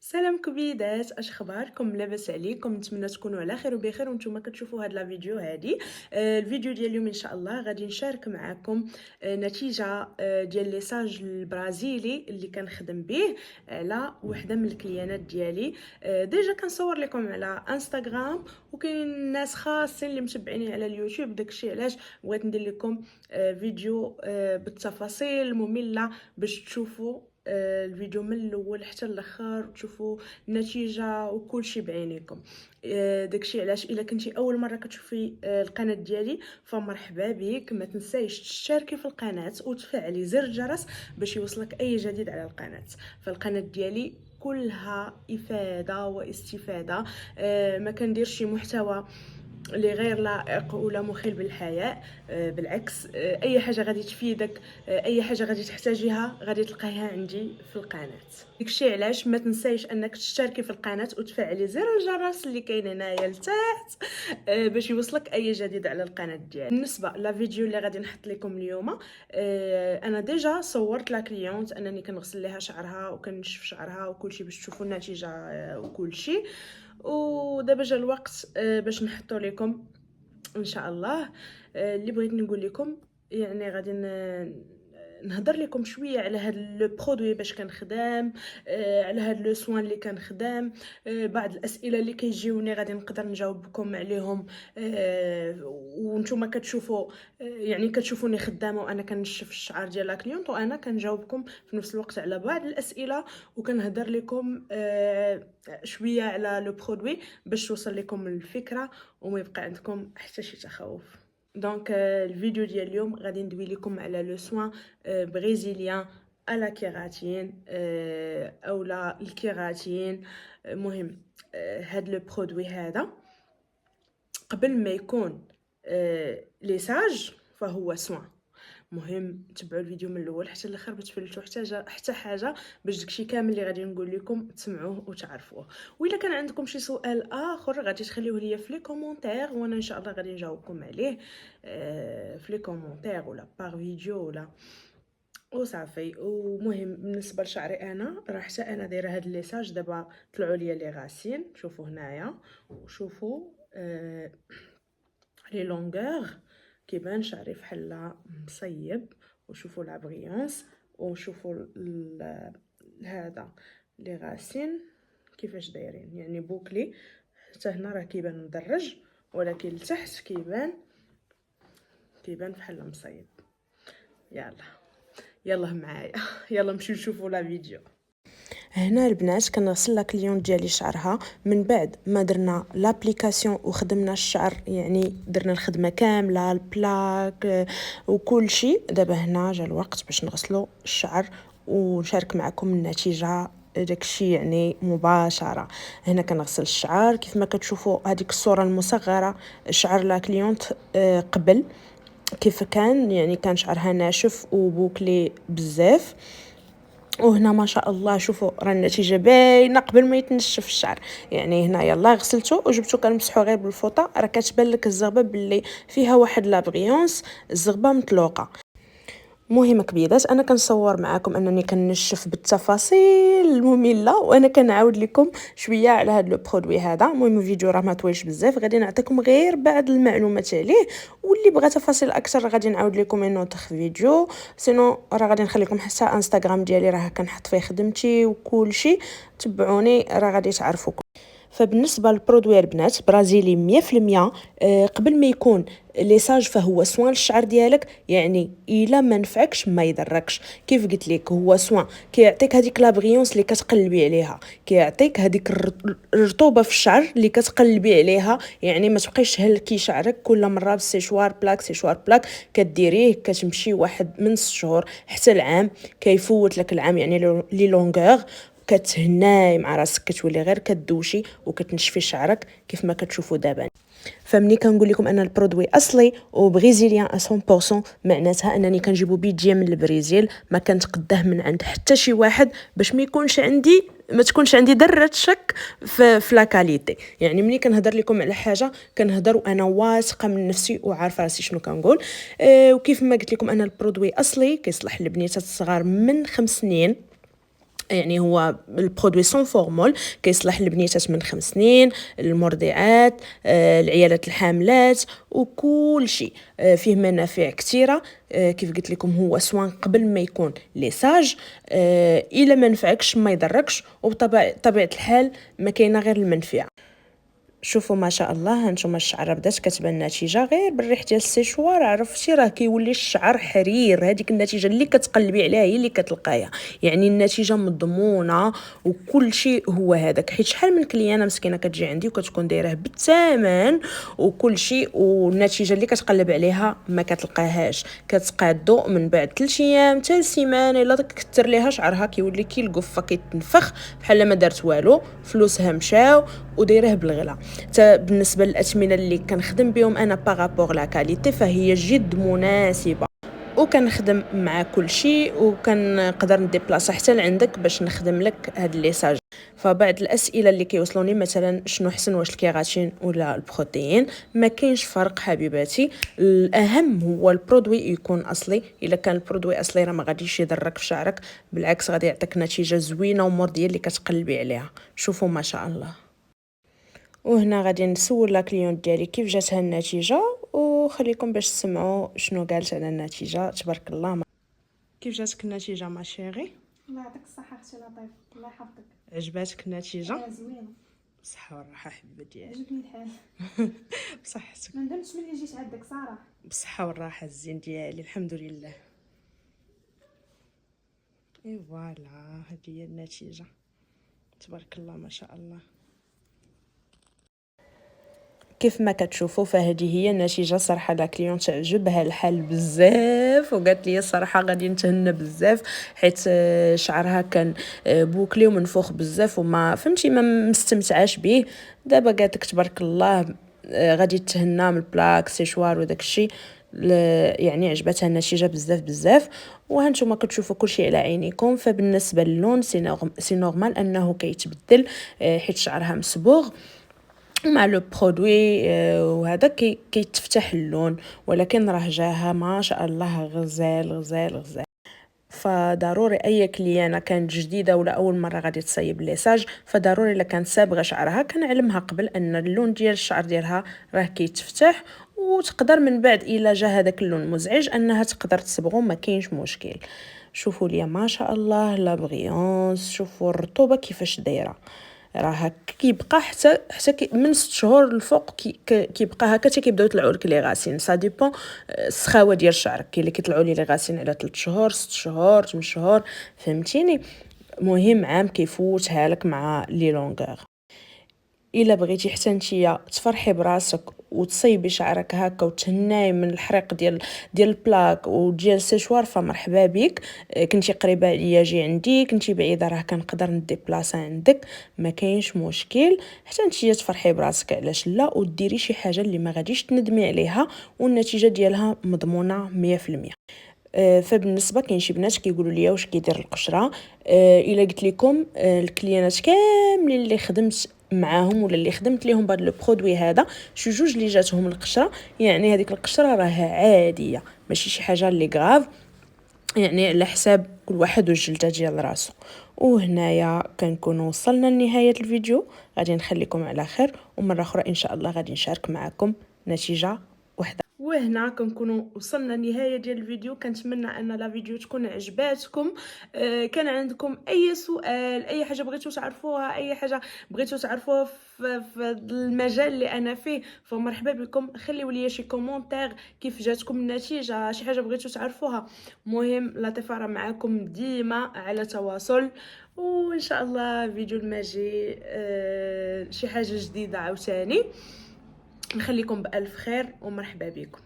سلام كبيدات، اش اخباركم؟ لاباس عليكم؟ نتمنى تكونوا على خير وبخير وانتم كتشوفوا هاد لا فيديو هادي. الفيديو ديال اليوم ان شاء الله غادي نشارك معكم نتيجه ديال ليساج البرازيلي اللي كنخدم به على وحده من الكليانات ديالي. ديجا كنصور لكم على انستغرام، وكاين ناس خاصين اللي متبعيني على اليوتيوب، داكشي علاش بغيت ندير لكم فيديو بالتفاصيل ممله باش تشوفوا الفيديو من الاول حتى الاخر وتشوفوا النتيجه وكل شيء بعينيكم. داكشي علاش الا كنتي اول مره كتشوفي القناه ديالي فمرحبا بك. ما تنسايش تشتركي في القناه وتفعلي زر الجرس باش يوصلك اي جديد على القناه. فالقناه ديالي كلها افاده واستفاده. ما كنديرش شي محتوى اللي غير لائق ولا مخل بالحياة. بالعكس، اي حاجه غادي تفيدك، اي حاجه غادي تحتاجيها غادي تلقايها عندي في القناه. داكشي علاش ما تنسايش انك تشتركي في القناه وتفعلي زر الجرس اللي كاين هنايا لتحت باش يوصلك اي جديد على القناه ديالي. بالنسبه للفيديو اللي غادي نحط لكم اليوم، انا ديجا صورت لا كليونت انني كنغسل ليها شعرها وكنشف شعرها وكلشي باش تشوفوا النتيجه وكلشي. ودابا جا الوقت باش نحطو لكم ان شاء الله. اللي بغيت نقول لكم يعني غادي نهضر لكم شويه على هاد لو برودوي باش كنخدم، على هاد لو سوان اللي كنخدم. بعض الاسئله اللي كيجيوني غادي نقدر نجاوبكم عليهم. وانتم كتشوفوا، يعني كتشوفوني خدامه وانا كنشف الشعر ديال لا كليونط، وانا كنجاوبكم في نفس الوقت على بعض الاسئله، وكنهضر لكم شويه على لو برودوي باش توصل لكم الفكره وما يبقى عندكم حتى شي تخوف. دونك الفيديو ديال اليوم غادي ندوي لكم على لو سوان بريزيليان على كيراتين اولا الكيراتين. مهم، هاد لو برودوي هذا قبل ما يكون ليساج فهو سوان. مهم تبعوا الفيديو من الاول حتى الاخر باش تفلتوا حتى حاجه باش داكشي كامل اللي غادي نقول لكم تسمعوه وتعرفوه. والا كان عندكم شي سؤال اخر غادي تخليوه ليا في لي كومونتير، وانا ان شاء الله غادي نجاوبكم عليه في لي كومونتير ولا بار فيديو ولا وصافي. ومهم بالنسبه لشعري انا راه حتى انا دايره هاد ليساج دابا طلعوا ليا لي غاسين، شوفوا هنايا وشوفوا لي لونغور كيبان شعري فحال مصيب. وشوفوا لا بريونس وشوفوا هذا لي غاسين كيفاش دايرين، يعني بوكلي حتى هنا راه كيبان مدرج، ولكن لتحت كيبان فحال مصيب. يلا معايا يلا نمشيو نشوفوا لا فيديو. هنا البنات كنغسل لا كليون ديالي شعرها من بعد ما درنا لابليكاسيون وخدمنا الشعر، يعني درنا الخدمه كامله البلاك وكل شيء. دابا هنا جا الوقت باش نغسلوا الشعر ونشارك معكم النتيجه داكشي يعني مباشره. هنا كنغسل الشعر كيف ما كتشوفوا هذيك الصوره المصغره شعر لا كليونت قبل كيف كان، يعني كان شعرها ناشف وبوكلي بزاف. وهنا ما شاء الله شوفوا راه النتيجه باينه قبل ما يتنشف الشعر. يعني هنا يلا غسلته وجبته كنمسحو غير بالفوطه، راه كتبان لك الزغبه باللي فيها واحد لا بريونس، الزغبه مطلوقه. مهم كبيدات، انا كنصور معكم انني كنشف بالتفاصيل الممله، وانا كنعاود لكم شويه على هذا لو برودوي هذا. المهم الفيديو راه ما طويلش بزاف، غادي نعطيكم غير بعض المعلومات عليه، واللي بغى تفاصيل اكثر غادي نعاود لكم انه تخ فيديو. سينو راه غادي نخليكم حتى انستغرام ديالي راه كنحط فيه خدمتي وكل شيء، تبعوني راه غادي تعرفوا. فبالنسبه للبرودوي البنات برازيلي 100%. قبل ما يكون ليساج فهو سوان الشعر ديالك، يعني الا ما نفعكش ما يضركش. كيف قلت لك هو سوان كيعطيك هذيك لا بريونس اللي كتقلبي عليها، كيعطيك هذيك الرطوبه في الشعر اللي كتقلبي عليها، يعني ما تبقيش تهلكي شعرك كل مره بالسيشوار بلاك سيشوار بلاك. كديريه كتمشي واحد من 6 شهور حتى العام، كيفوت لك العام يعني لي لونغور. كتهناي مع راسك كتولي غير كدوشي وكتنشفي شعرك كيف ما كتشوفوا دابا. فمني كنقول لكم ان البرودوي اصلي وبريزيليان 100%، معناتها انني كنجيبو بيجي من البرازيل، ما كنتقداه من عند حتى شي واحد باش ما تكونش عندي ذره شك في لا كاليتي. يعني ملي كنهضر لكم على حاجه كنهضر وانا واثقه من نفسي وعارفه راسي شنو كنقول. وكيف ما قلت لكم ان البرودوي اصلي كيصلح للبنيتات الصغار من 5 سنين. يعني هو البرودوي سون فورمول، كيصلح للبنيتات من 5 سنين، المرضعات، العيالات الحاملات وكل شيء. فيه منافع كثيره. كيف قلت لكم هو سوان قبل ما يكون ليساج. الا ما نفعكش ما يضركش، وبطبيعه الحال ما كاينه غير المنفعه. شوفوا ما شاء الله، هانتوما الشعر بدات كتبان النتيجه غير بالريح ديال السيشوار. عرفتي راه كيولي الشعر حرير. هذيك النتيجه اللي كتقلبي عليها هي اللي كتلقايها، يعني النتيجه مضمونه وكل شيء هو هذاك. حيت شحال من كليانه مسكينه كتجي عندي وكتكون دايره بالثمن وكل شيء، والنتيجه اللي كتقلب عليها ما كتلقاهاش. كتقادو من بعد 3 ايام حتى سيمانه الا كثر ليها شعرها كيولي كيلقف كيتنفخ بحال ما دارت والو، فلوسها مشاو ودايره بالغلا. حتى بالنسبه للاثمنه اللي كنخدم بهم انا بارابور لا كاليتي فهي جد مناسبه، وكنخدم مع كل شيء، وكنقدر نديبلاصا حتى لعندك باش نخدم لك هاد ليساج. فبعض الاسئله اللي كيوصلوني مثلا شنو احسن، واش الكيراتين ولا البروتين؟ ما كاينش فرق حبيباتي. الاهم هو البرودوي يكون اصلي. الا كان البرودوي اصلي راه ما غاديش يضرك في شعرك، بالعكس غادي يعطيك نتيجه زوينه ومرضيه اللي كتقلبي عليها. شوفوا ما شاء الله. وهنا غادي نسول لا كليون ديالي كيف جاتها النتيجه، وخليكم باش تسمعوا شنو قالت على النتيجه. تبارك الله. كيف جاتك النتيجه ما شيري؟ الله يعطيك الصحه اختي لطيف، الله يحفظك. عجباتك النتيجه؟ زوينه، بصحه والراحه حبيبه ديالي. عجبني الحال. بصحتك. ما ندمتش ملي جيت عندك صراحه. بصحه والراحه الزين ديالي الحمد لله. اي فوالا هذه هي النتيجه. تبارك الله ما شاء الله. كيف ما كتشوفوا فهذه هي النتيجه. صراحه لا كليون تعجبها الحال بزاف، وقالت لي الصراحه غادي نتهنى بزاف حيت شعرها كان بوكلي ومنفوخ بزاف وما فهمتي ما مستمتعاش به. دابا قالت لك تبارك الله غادي تهنى من البلاك سيشوار وداك الشيء. يعني عجبتها النتيجه بزاف بزاف. وهانتوما كتشوفوا كلشي على عينيكم. فبالنسبه للون سي نورمال انه كيتبدل حيت شعرها مصبوغ مع لو برودوي، وهذا كيتفتح اللون، ولكن راه جاها ما شاء الله غزال غزال غزال. فضروري اي كليانه كانت جديده ولا اول مره غادي تصايب ليساج، فضروري الا كانت صابغه شعرها كنعلمها قبل ان اللون ديال الشعر ديالها راه كيتفتح، وتقدر من بعد الا جا هذاك اللون مزعج انها تقدر تصبغه، ما كاينش مشكل. شوفوا ليا ما شاء الله لا بريونس. شوفوا الرطوبه كيفاش دايره، راه كيبقى حتى من 6 شهور الفوق كيبقى هكا حتى كيبداو يطلعوا لك لي غاسين. سا ديبون السخاوه ديال شعرك. كاين اللي كيطلعوا لي غاسين على 3 شهور 6 شهور 8 شهور، فهمتيني. مهم عام كيفوتها لك مع لي لونغور. الا بغيتي حتى نتيا تفرحي براسك وتصيبي شعرك هكا وتهناي من الحريق ديال البلاك وديال السيشوار فمرحبا بك. كنتي قريبه عليا جي عندي، كنتي بعيده راه كنقدر ندي بلاصه عندك، ما كاينش مشكل. حتى نتيا تفرحي براسك علاش لا، وديري شي حاجه اللي ما غاديش تندمي عليها والنتيجه ديالها مضمونه 100%. فبالنسبه كاين شي بنات كيقولوا لي واش كيدير القشره. الا قلت لكم الكليانات كاملين اللي خدمت معاهم ولا اللي خدمت لهم بهذا لو برودوي هذا شي جوج اللي جاتهم القشره، يعني هذيك القشره راها عاديه ماشي شي حاجه اللي غراف، يعني على حساب كل واحد والجلده ديال راسو. وهنايا كنكونوا وصلنا لنهايه الفيديو. غادي نخليكم على خير، ومره اخرى ان شاء الله غادي نشارك معكم نتيجه وحده. وهنا كنكونوا وصلنا لنهايه ديال الفيديو. كنتمنى ان لا فيديو تكون عجباتكم. كان عندكم اي سؤال، اي حاجه بغيتوا تعرفوها، اي حاجه بغيتوا تعرفوها في المجال اللي انا فيه، فمرحبا بكم. خليوا لي شي كومونتير كيف جاتكم النتيجه، شي حاجه بغيتوا تعرفوها. مهم لطيفه راه معكم ديما على تواصل، وان شاء الله فيديو الماجي شي حاجه جديده عاوتاني. نخليكم بألف خير ومرحبا بكم.